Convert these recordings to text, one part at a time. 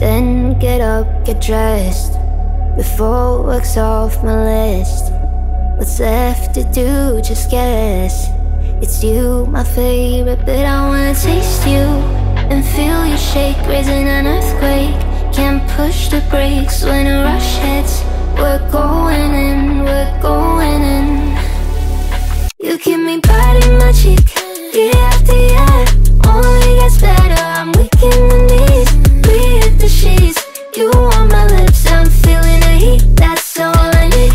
Then get up, get dressed, before work's off my list. What's left to do, just guess. It's you, my favorite, but I wanna taste you and feel you shake, raising an earthquake. Can't push the brakes when a rush hits. We're going in, we're going in. You keep me biting my cheek, year after year. Only gets better, I'm weak in the knees. We hit the sheets, you on my lips, I'm feeling the heat. That's all I need.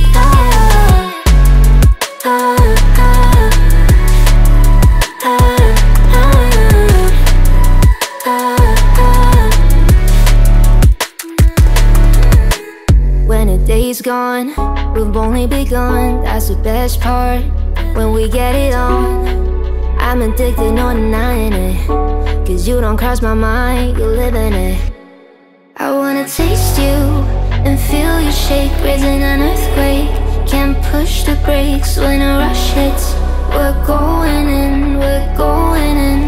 When a day's gone, we've only begun. That's the best part, when we get it on. I'm addicted, no denying it, 'cause you don't cross my mind, you live in it. I wanna taste you and feel you shake, raising an earthquake. Can't push the brakes when a rush hits. We're going in, we're going in.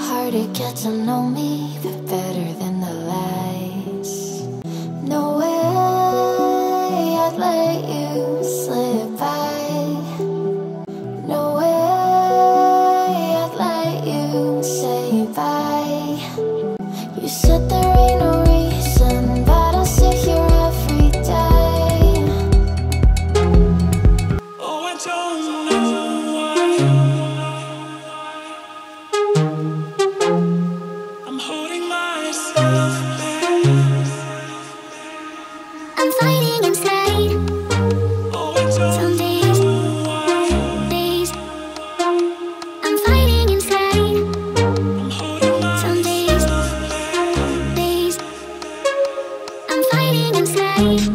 Hard to get to know me, but better than the lies. No way I'd let you slip by. No way I'd let you say bye. You said there ain't no reason, but I'll sit here every day. Oh, I don't know why I'm holding myself back. I'm fighting inside. Oh, I don't Some days, know why days. I'm fighting inside. I'm holding Some days, myself back. days. I'm fighting inside.